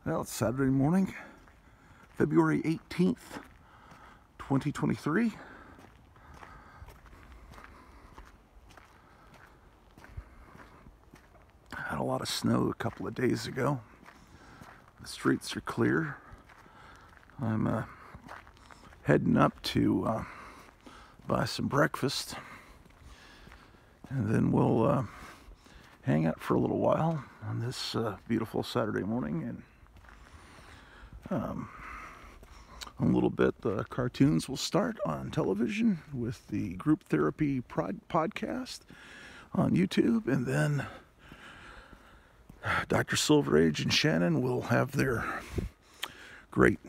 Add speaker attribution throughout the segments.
Speaker 1: Well, it's Saturday morning, February 18th, 2023. Had a lot of snow a couple of days ago. The streets are clear. I'm heading up to buy some breakfast, and then we'll hang out for a little while on this beautiful Saturday morning. And in a little bit, the cartoons will start on television with the Group Therapy podcast on YouTube, and then Dr. Silver Age and Shannon will have their great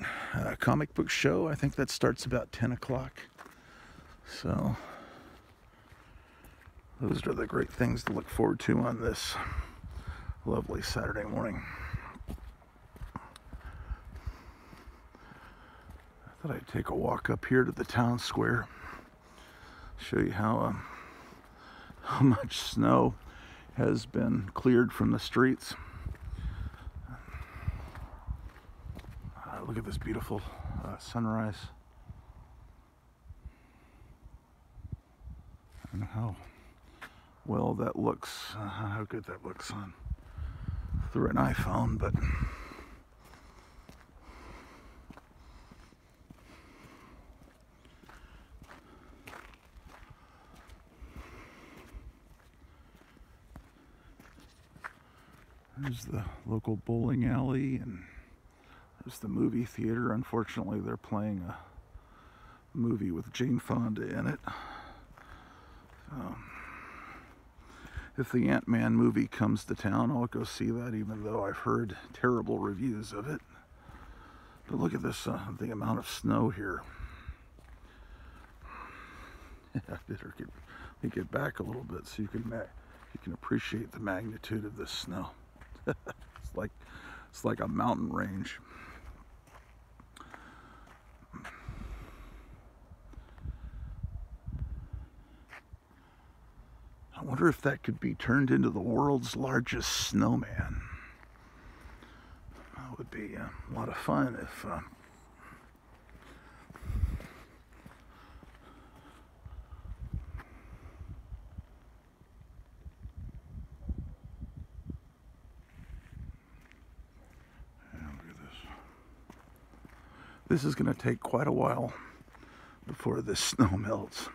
Speaker 1: comic book show. I think that starts about 10 o'clock. So those are the great things to look forward to on this lovely Saturday morning. I thought I'd take a walk up here to the town square, show you how much snow has been cleared from the streets. Look at this beautiful sunrise, and how well that looks, how good that looks on through an iPhone. But there's the local bowling alley, and there's the movie theater. Unfortunately, they're playing a movie with Jane Fonda in it. If the Ant-Man movie comes to town, I'll go see that, even though I've heard terrible reviews of it. But look at this, the amount of snow here. I better get back a little bit so you can appreciate the magnitude of this snow. It's like a mountain range. I wonder if that could be turned into the world's largest snowman. That would be a lot of fun if this is going to take quite a while before this snow melts.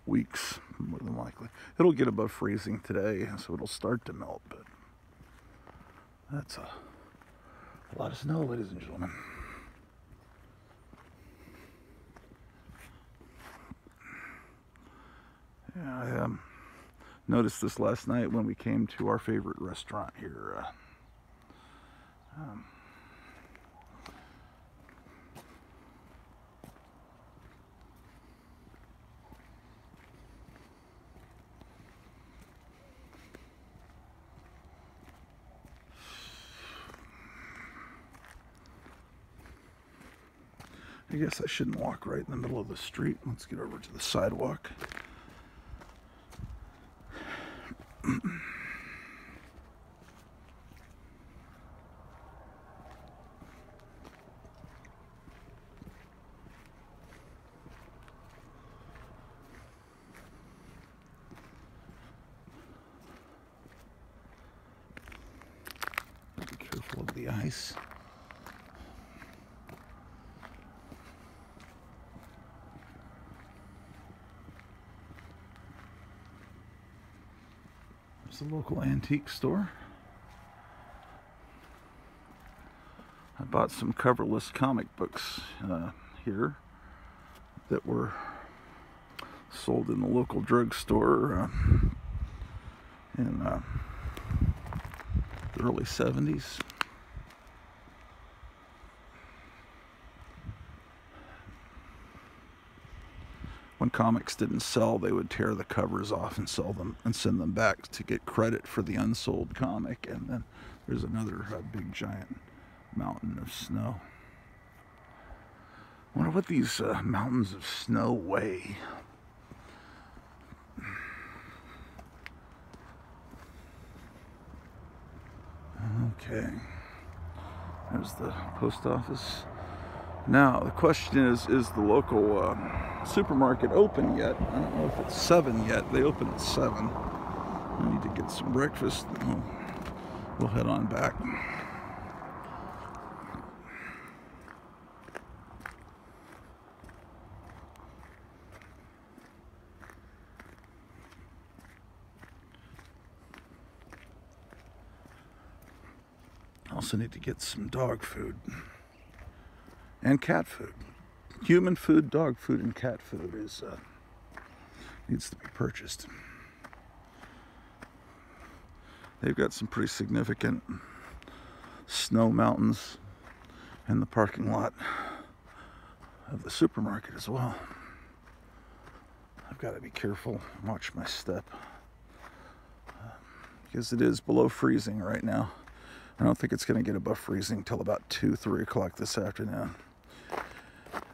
Speaker 1: Weeks, more than likely. It'll get above freezing today, so it'll start to melt, but that's a lot of snow, ladies and gentlemen. Yeah, I noticed this last night when we came to our favorite restaurant here. I guess I shouldn't walk right in the middle of the street. Let's get over to the sidewalk. Be careful of the ice. It's a local antique store. I bought some coverless comic books here that were sold in the local drugstore in the early 70s. When comics didn't sell, they would tear the covers off and sell them and send them back to get credit for the unsold comic. And then there's another big giant mountain of snow. I wonder what these mountains of snow weigh. Okay, there's the post office. Now the question is the local supermarket open yet? I don't know if it's 7 yet. They open at 7. I need to get some breakfast, and we'll head on back. Also need to get some dog food and cat food. Human food, dog food, and cat food needs to be purchased. They've got some pretty significant snow mountains in the parking lot of the supermarket as well. I've got to be careful, watch my step, because it is below freezing right now. I don't think it's going to get above freezing till about 2, 3 o'clock this afternoon.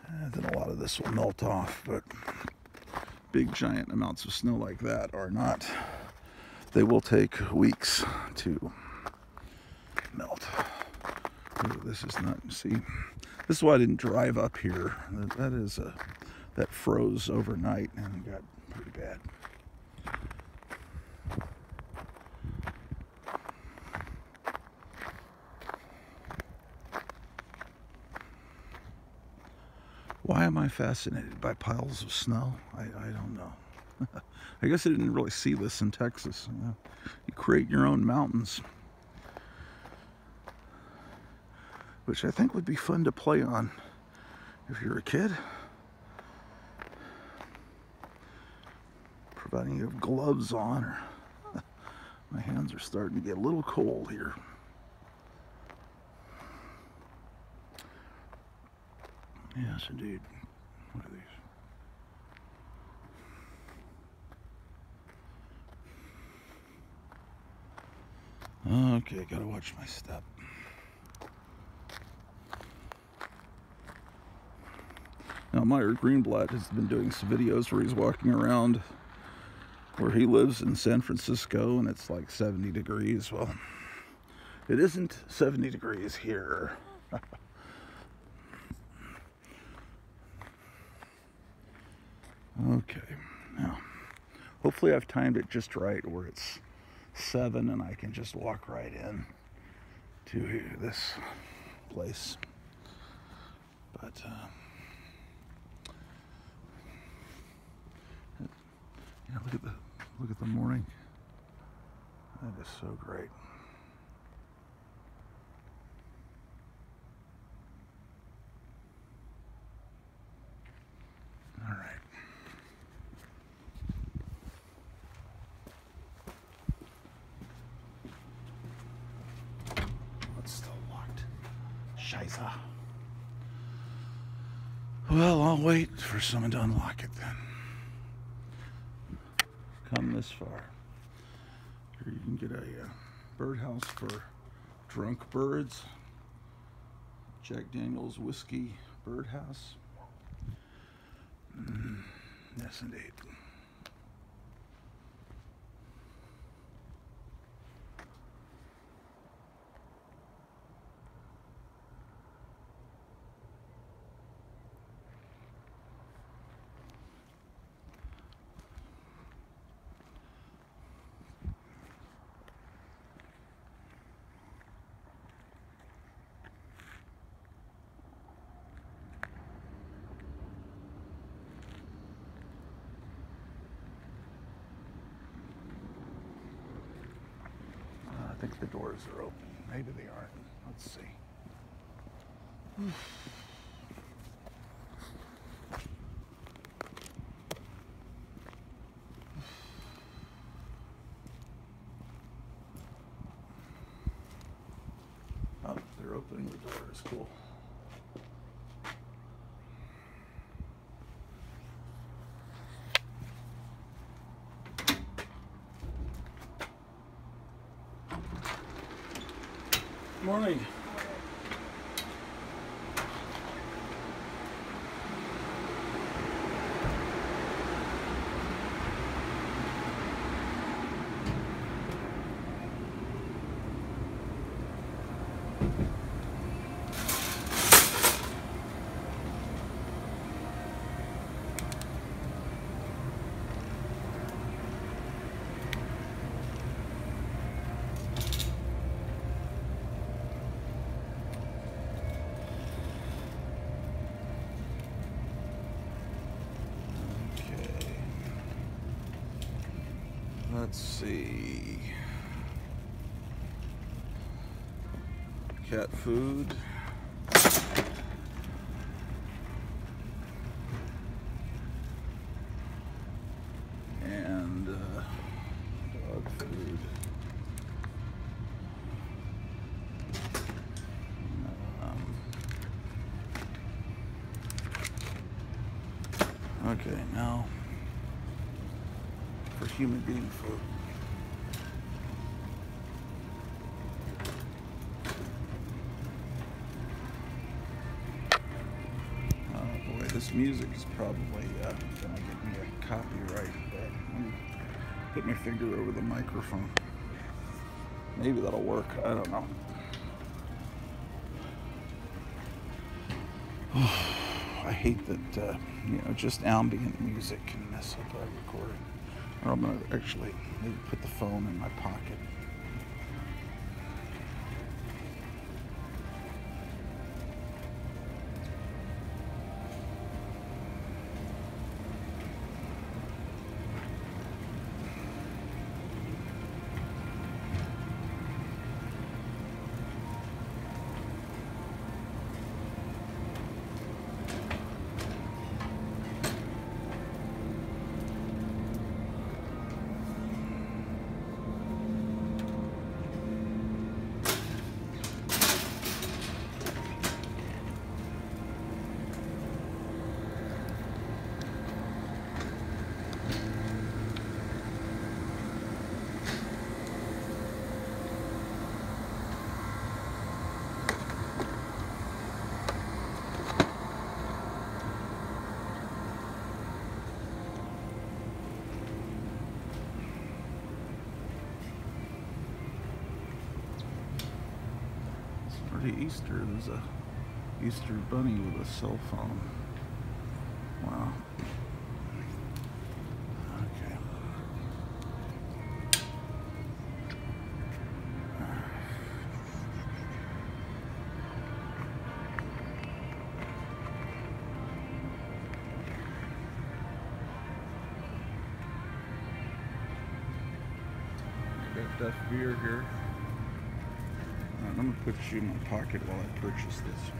Speaker 1: And then a lot of this will melt off, but big giant amounts of snow like that are not. They will take weeks to melt. Ooh, this is not, see, this is why I didn't drive up here. That froze overnight and got pretty bad. Why am I fascinated by piles of snow? I don't know. I guess I didn't really see this in Texas. You create your own mountains, which I think would be fun to play on if you're a kid. Providing you have gloves on, or my hands are starting to get a little cold here. Yes, indeed. What are these? Okay, gotta watch my step. Now, Meyer Greenblatt has been doing some videos where he's walking around where he lives in San Francisco, and it's like 70 degrees. Well, it isn't 70 degrees here. Okay, now, hopefully I've timed it just right where it's 7 and I can just walk right in to this place. But, yeah, look at the morning. That is so great. All right. It's still locked. Scheiße. Well, I'll wait for someone to unlock it then. Come this far. Here you can get a birdhouse for drunk birds. Jack Daniel's whiskey birdhouse. Yes, indeed. I think the doors are open. Maybe they aren't. Let's see. Oh, they're opening the doors. Cool. Morning. Let's see. Cat food. And dog food. Okay, now for human being food. Oh boy, this music is probably gonna get me a copyright, but let me put my finger over the microphone. Maybe that'll work, I don't know. I hate that, you know, just ambient music can mess up our recording. Or I'm going to actually maybe put the phone in my pocket. Easter, there's a Easter bunny with a cell phone. Wow. Okay. I got Duff beer here. I'm going to put you in my pocket while I purchase this.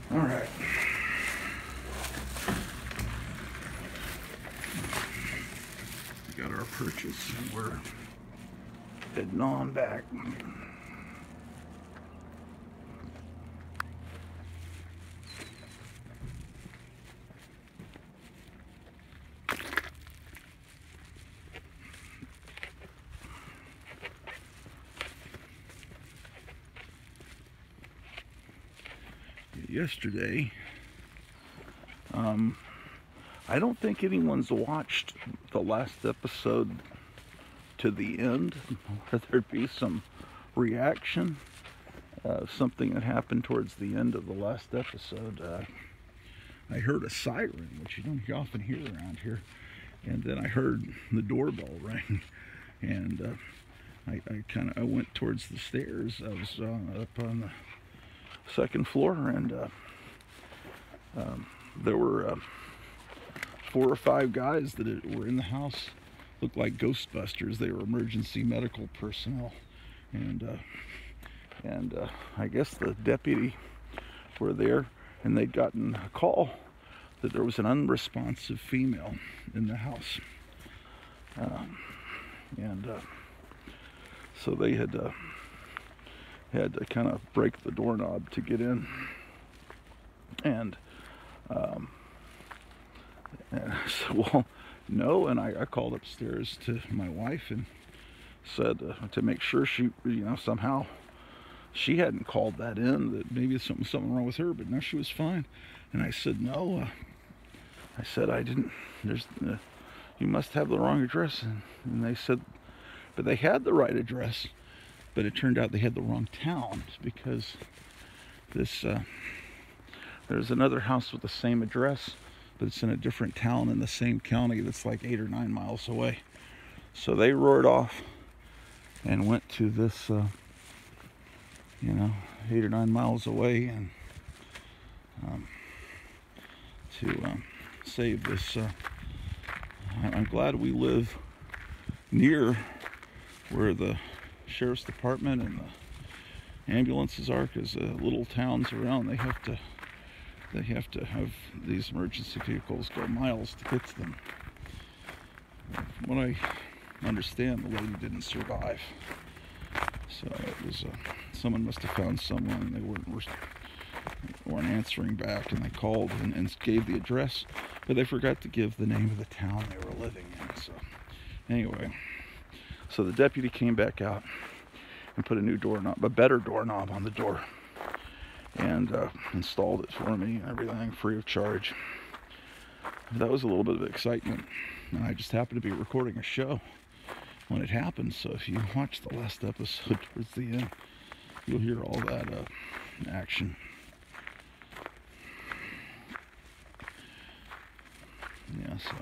Speaker 1: All right. Got our purchase, and we're Heading on back. Yesterday, I don't think anyone's watched the last episode to the end, where there'd be some reaction. Something that happened towards the end of the last episode. I heard a siren, which you don't often hear around here, and then I heard the doorbell ring, and I went towards the stairs. I was up on the second floor, and there were 4 or 5 guys that were in the house. Looked like Ghostbusters. They were emergency medical personnel, and I guess the deputy were there, and they'd gotten a call that there was an unresponsive female in the house, so they had to kind of break the doorknob to get in, and I said, well, no, and I called upstairs to my wife and said to make sure she, somehow she hadn't called that in, that maybe something wrong with her, but no, she was fine. And I said, no, I said, I didn't, you must have the wrong address. And they said, but they had the right address, but it turned out they had the wrong town, because there's another house with the same address, but it's in a different town in the same county that's like 8 or 9 miles away. So they roared off and went to this, 8 or 9 miles away, and to save this. I'm glad we live near where the sheriff's department and the ambulances are, because little towns around, they have to have these emergency vehicles go miles to get to them. From what I understand, the lady didn't survive. So it was someone must have found someone. They weren't answering back, and they called and gave the address, but they forgot to give the name of the town they were living in. So anyway, so the deputy came back out and put a new doorknob, a better doorknob on the door, and installed it for me and everything free of charge. That was a little bit of excitement, and I just happened to be recording a show when it happened, so if you watch the last episode towards the end, you'll hear all that action. Yeah, so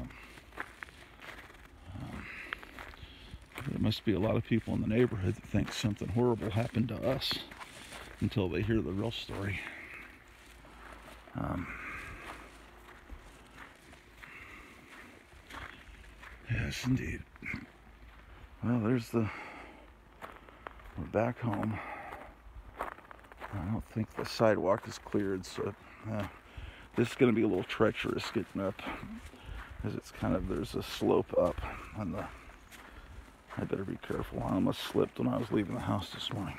Speaker 1: there must be a lot of people in the neighborhood that think something horrible happened to us until they hear the real story. Yes, indeed. Well, we're back home. I don't think the sidewalk is cleared, so this is going to be a little treacherous getting up, because it's there's a slope up on the, I better be careful. I almost slipped when I was leaving the house this morning.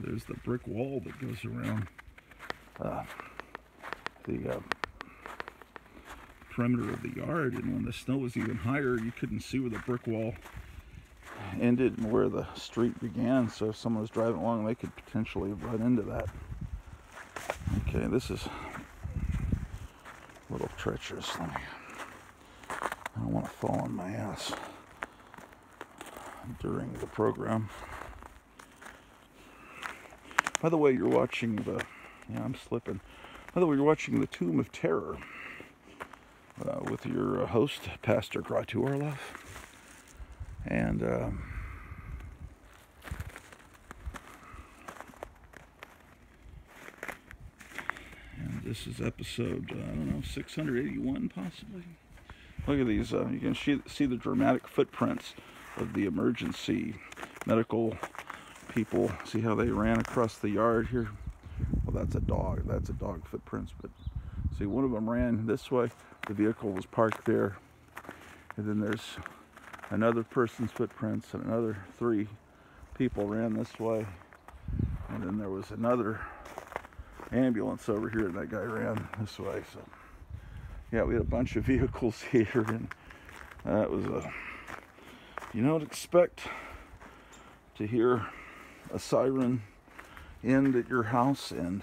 Speaker 1: There's the brick wall that goes around the perimeter of the yard, and when the snow was even higher, you couldn't see where the brick wall ended and where the street began, so if someone was driving along, they could potentially run into that. Okay, this is a little treacherous. I don't want to fall on my ass during the program. By the way, you're watching I'm slipping. By the way, you're watching The Tomb of Terror with your host, Pastor Orloff. And this is episode, 681 possibly. Look at these. You can see the dramatic footprints of the emergency medical people. See how they ran across the yard here? Well, that's a dog. That's a dog footprints. But see, one of them ran this way. The vehicle was parked there. And then there's another person's footprints, and another 3 people ran this way. And then there was another ambulance over here, and that guy ran this way. So yeah, we had a bunch of vehicles here, and that was you don't expect to hear a siren end at your house, and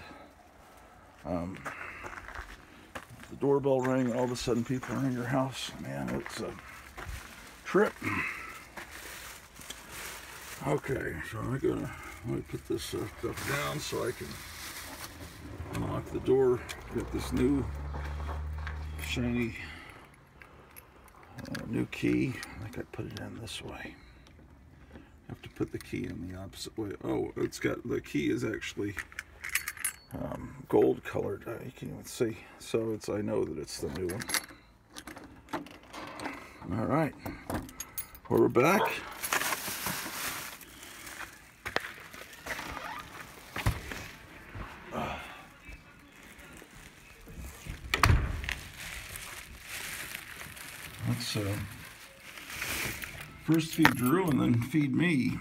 Speaker 1: the doorbell rang, and all of a sudden people are in your house. Man, it's a trip. Okay, so let me put this stuff down so I can unlock the door. Get this new shiny new key. I think I put it in this way. I have to put the key in the opposite way. Oh, it's got, the key is actually gold colored. You can't even see, so I know that it's the new one. All right, we're back. Let's first feed Drew and then feed me.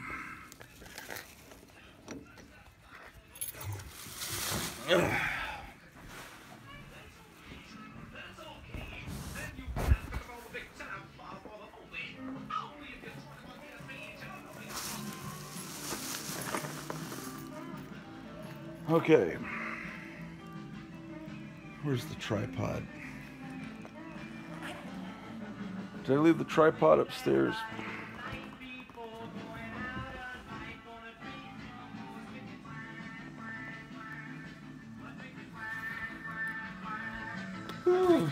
Speaker 1: Okay, where's the tripod? Did I leave the tripod upstairs? Whew.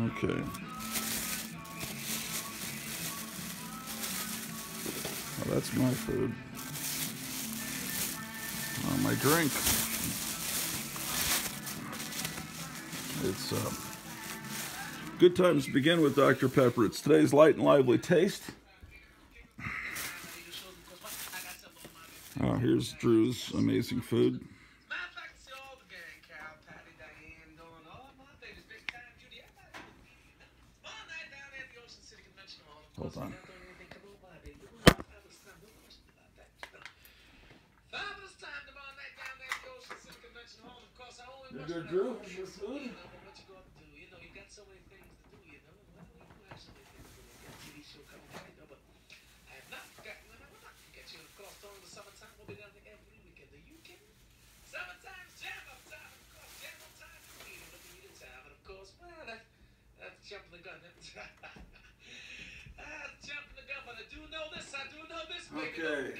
Speaker 1: Okay. Well, that's my food. My drink. It's good times to begin with Dr. Pepper. It's today's light and lively taste. Here's Drew's amazing food. Hold on. You good, Drew? Your food? Okay.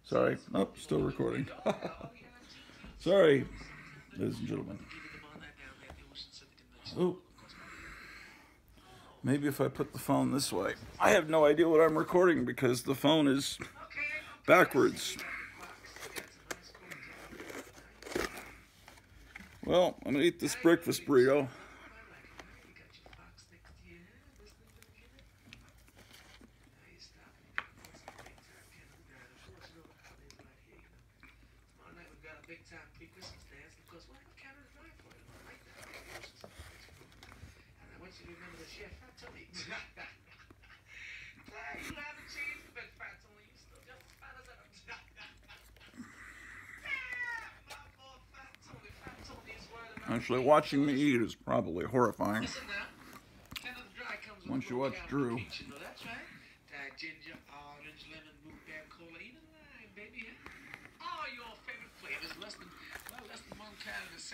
Speaker 1: Sorry. Oh, still recording. Sorry, ladies and gentlemen. Oh. Maybe if I put the phone this way. I have no idea what I'm recording because the phone is backwards. Well, I'm gonna eat this breakfast burrito. Actually, watching me eat is probably horrifying. Once you watch Drew.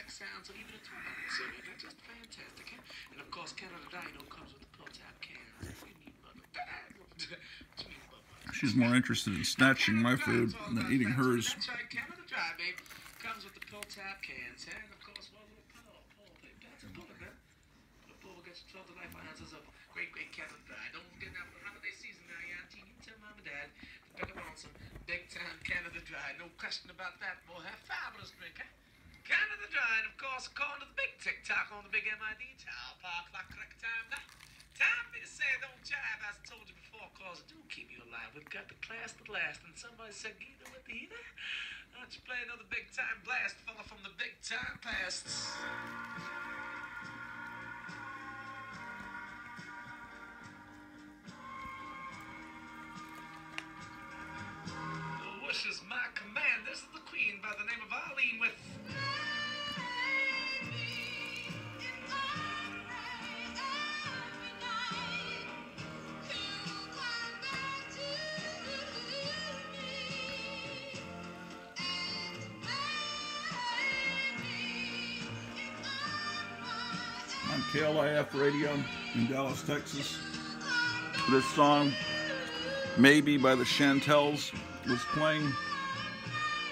Speaker 1: Sounds, or even a 12 ounce, so that's just fantastic. And of course, Canada Dino comes with the pull-tab can. She's more interested in snatching my food than eating hers. That's right, Canada Dry, babe. Comes with the pull-tab cans, and of course, one little pull, babe. That's a pull, man. The pull will get you 12 to life ounces of great Canada Dry. Don't forget now for the holiday season now, yeah, Auntie. You tell Mom and Dad to pick up on some big-time Canada Dry. No question about that, boy. Have fabulous drink, huh? Canada Dry, and of course, according to the big TikTok on the big MID, Tower Park, clock, correct time now.
Speaker 2: Time for me to say don't jive, as I told you before, cause it do keep you alive. We've got the class to last, and somebody said, Gita with the heater. Why don't you play another big time blast, fella from the big time past? The wish is my command. This is the queen by the name of Arlene with...
Speaker 1: On KLIF radio in Dallas, Texas. This song, Maybe by the Chantels, was playing.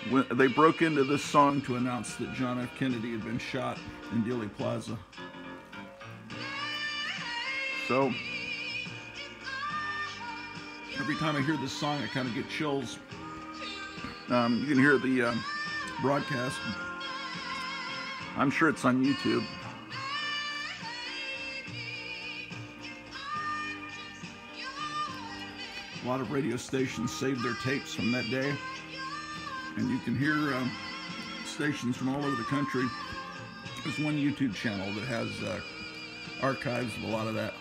Speaker 1: When they broke into this song to announce that John F. Kennedy had been shot in Dealey Plaza. So, every time I hear this song, I kind of get chills. You can hear the broadcast. I'm sure it's on YouTube. A lot of radio stations saved their tapes from that day, and you can hear stations from all over the country. There's one YouTube channel that has archives of a lot of that.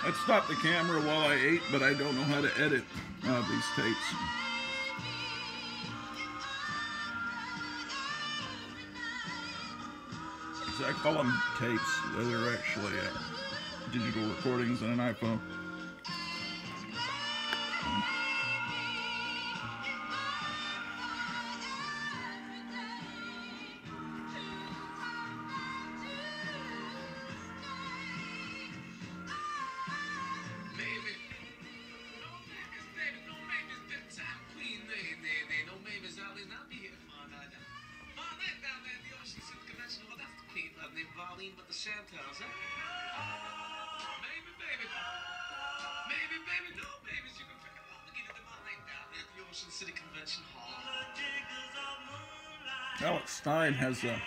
Speaker 1: I'd stop the camera while I ate, but I don't know how to edit these tapes. I call them tapes. They're actually digital recordings on an iPhone.
Speaker 2: But the Chantels, eh? Maybe, baby. Maybe, baby, no babies. You can pick them up and get them all night down there at the Ocean City Convention Hall.
Speaker 1: Alex Stein has a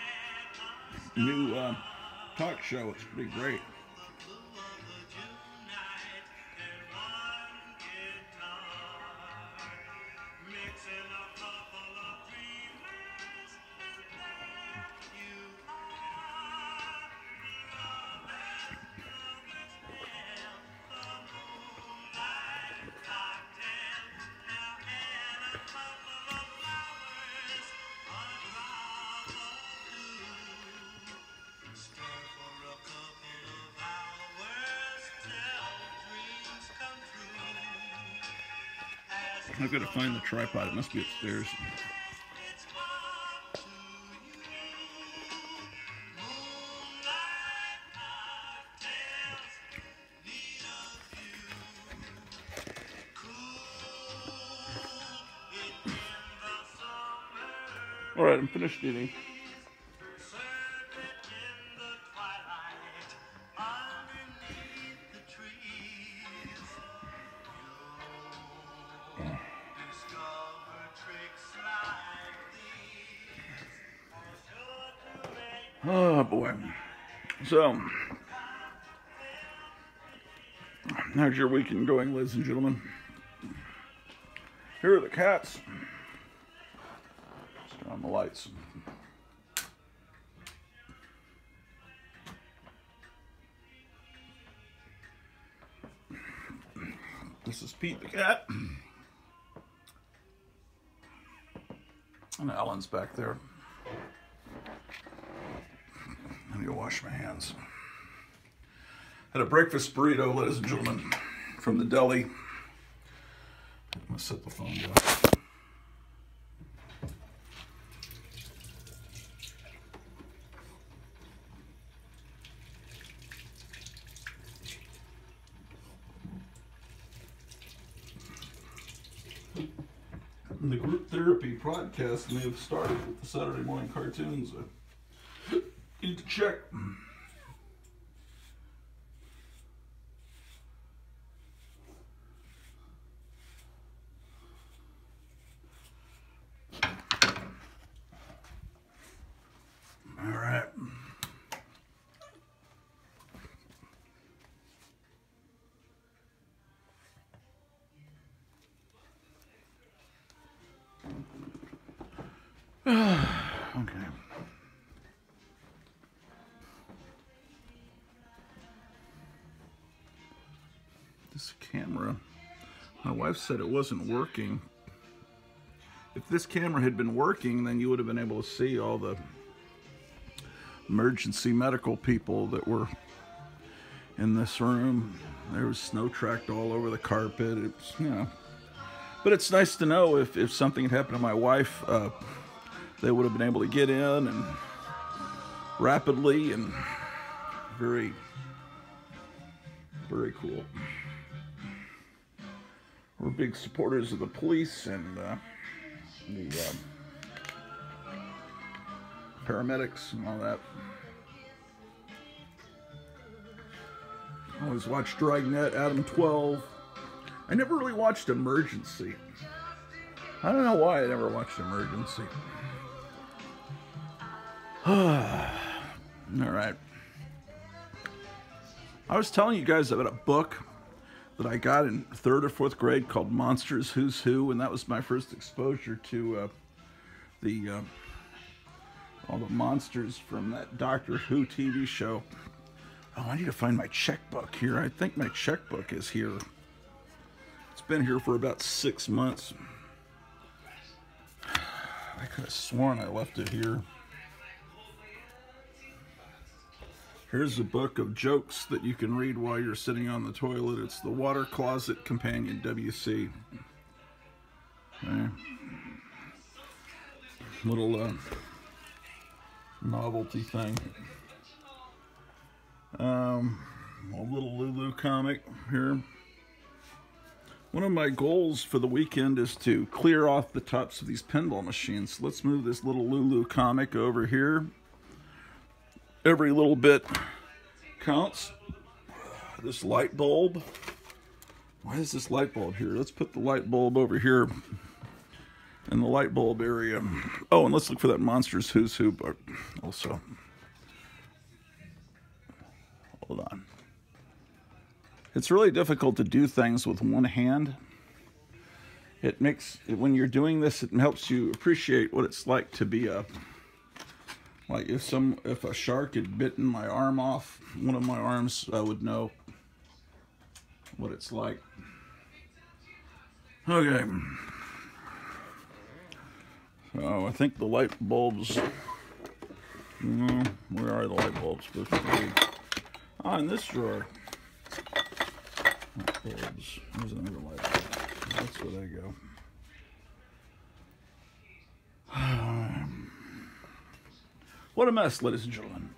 Speaker 1: new talk show. It's pretty great. I've got to find the tripod. It must be upstairs. All right, I'm finished eating. Oh boy. So, how's your weekend going, ladies and gentlemen? Here are the cats. Let's turn on the lights. This is Pete the cat. And Alan's back there. Let me go wash my hands. Had a breakfast burrito, ladies and gentlemen, from the deli. I'm gonna set the phone down. the group therapy podcast may have started with the Saturday morning cartoons. I need to check. All right. Okay. This camera, my wife said it wasn't working. If this camera had been working, then you would have been able to see all the emergency medical people that were in this room. There was snow tracked all over the carpet. It's, you know, but it's nice to know if something had happened to my wife, they would have been able to get in and rapidly and very, very cool. We're big supporters of the police and the paramedics and all that. Always watch Dragnet, Adam 12. I never really watched Emergency. I don't know why I never watched Emergency. Alright. I was telling you guys about a book that I got in 3rd or 4th grade called Monsters Who's Who, and that was my first exposure to all the monsters from that Doctor Who TV show. Oh, I need to find my checkbook here. I think my checkbook is here. It's been here for about 6 months. I could have sworn I left it here. Here's a book of jokes that you can read while you're sitting on the toilet. It's the Water Closet Companion, WC. Okay. Little novelty thing. A little Lulu comic here. One of my goals for the weekend is to clear off the tops of these pinball machines. So let's move this little Lulu comic over here. Every little bit counts. This light bulb. Why is this light bulb here? Let's put the light bulb over here in the light bulb area. Oh, and let's look for that Monsters Who's Who book also. Hold on. It's really difficult to do things with one hand. It makes, when you're doing this, it helps you appreciate what it's like to be a, like if a shark had bitten my arm off, one of my arms, I would know what it's like. Okay. So I think the light bulbs, where are the light bulbs supposed to be? Ah, in this drawer. Light bulbs. There's another light bulb. That's where they go. What a mess, ladies and gentlemen.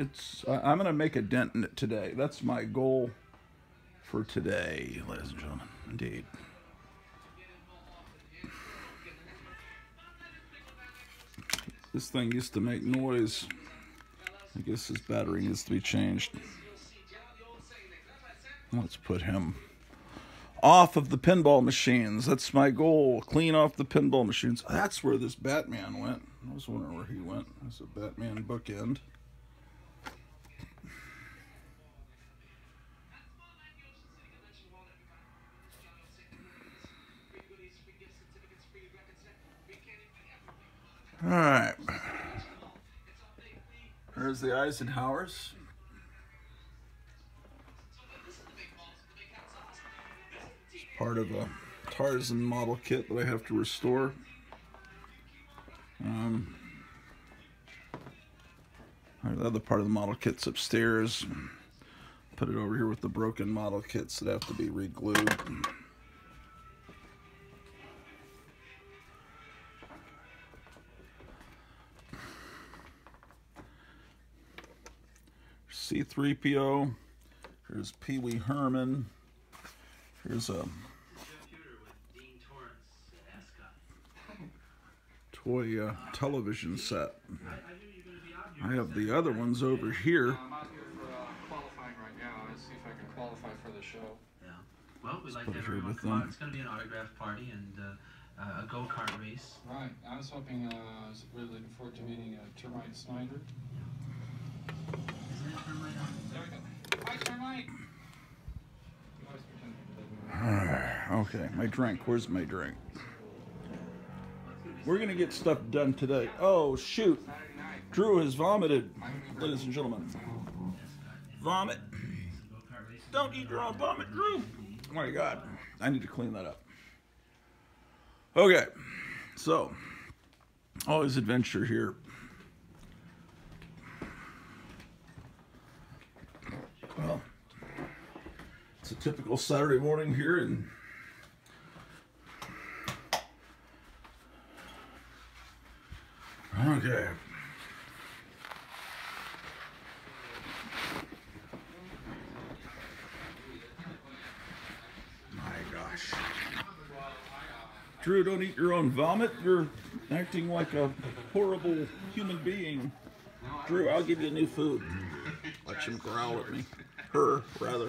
Speaker 1: I'm going to make a dent in it today. That's my goal for today, ladies and gentlemen. Indeed. This thing used to make noise. I guess his battery needs to be changed. Let's put him off of the pinball machines. That's my goal. Clean off the pinball machines. That's where this Batman went. I was wondering where he went. There's a Batman bookend. Alright. There's the Eisenhowers. It's part of a Tarzan model kit that I have to restore. The other part of the model kit's upstairs. Put it over here with the broken model kits that have to be re-glued. C-3PO. Here's Pee Wee Herman. Here's a toy television set. I have the other ones over here.
Speaker 3: I'm out here for qualifying right now. Let's see if I can qualify for the show.
Speaker 2: Yeah. Well, we'd like
Speaker 1: put
Speaker 2: to
Speaker 1: it
Speaker 2: have
Speaker 1: here
Speaker 2: everyone
Speaker 1: with
Speaker 2: come
Speaker 1: them.
Speaker 2: out. It's going to be an autograph party and a go-kart race.
Speaker 3: Right. I was hoping, I was really looking forward to meeting Termite Snyder.
Speaker 2: Isn't it Termite?
Speaker 3: There we go. Hi, Termite. You always pretend to
Speaker 1: Okay, my drink. Where's my drink? We're gonna get stuff done today. Oh shoot! Drew has vomited, ladies and gentlemen. Vomit. Don't eat your own vomit, Drew. Oh my God, I need to clean that up. Okay, so always adventure here. Well, it's a typical Saturday morning here in okay. My gosh. Drew, don't eat your own vomit. You're acting like a horrible human being. Drew, I'll give you new food. Watch him growl at me. Her, rather.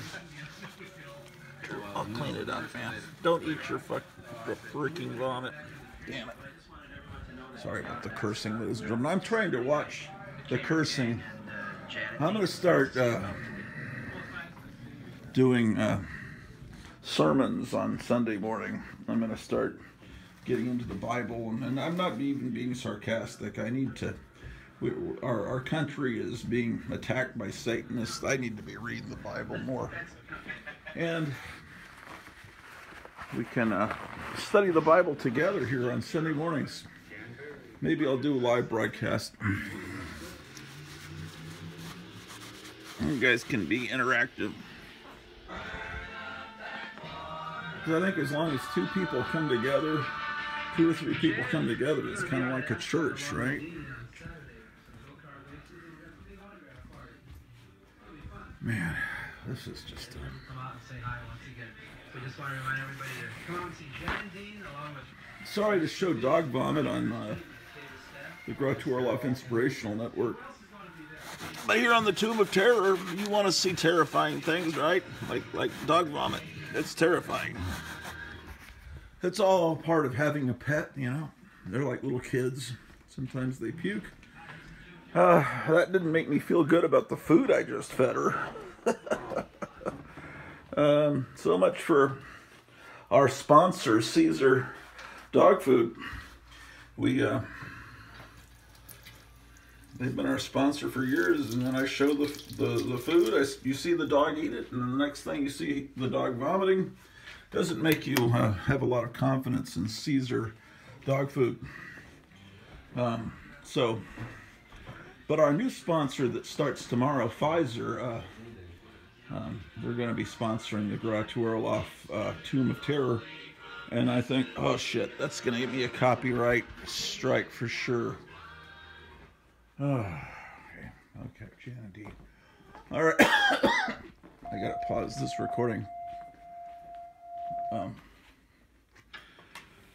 Speaker 1: I'll clean it up, man. Don't eat your freaking vomit. Damn it. Sorry about the cursing, ladies and gentlemen. I'm trying to watch the cursing. I'm going to start doing sermons on Sunday morning. I'm going to start getting into the Bible, and I'm not even being sarcastic. I need to. Our country is being attacked by Satanists. I need to be reading the Bible more, and we can study the Bible together here on Sunday mornings. Maybe I'll do a live broadcast. You guys can be interactive. Because I think as long as two people come together, 2 or 3 people come together, it's kind of like a church, right? Man, this is just
Speaker 2: Come out and say hi once again. We just want to remind everybody to come out and see Jen and Dean along with
Speaker 1: sorry to show dog vomit on the Orloff Inspirational Network. But here on the Tomb of Terror, you want to see terrifying things, right? Like dog vomit. It's terrifying. It's all part of having a pet, you know. They're like little kids. Sometimes they puke. That didn't make me feel good about the food I just fed her. So much for our sponsor, Caesar Dog Food. They've been our sponsor for years, and then I show the food. You see the dog eat it, and the next thing you see the dog vomiting. Doesn't make you have a lot of confidence in Caesar Dog Food. But our new sponsor that starts tomorrow, Pfizer, they're going to be sponsoring the Orloff Tomb of Terror. And I think, oh shit, that's going to give me a copyright strike for sure. Oh, okay, Jan D. All right, I gotta pause this recording.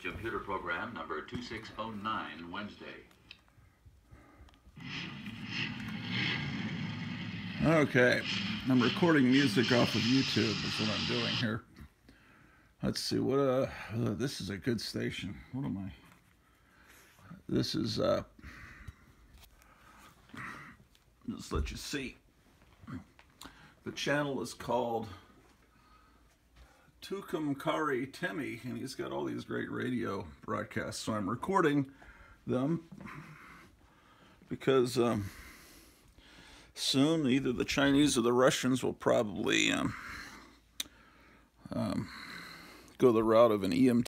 Speaker 4: Computer program number 2609, Wednesday.
Speaker 1: Okay, I'm recording music off of YouTube is what I'm doing here. Let's see, what this is a good station. What am I? This is, just let you see. The channel is called Tucumcari Temi, and he's got all these great radio broadcasts. So I'm recording them because soon either the Chinese or the Russians will probably go the route of an EMP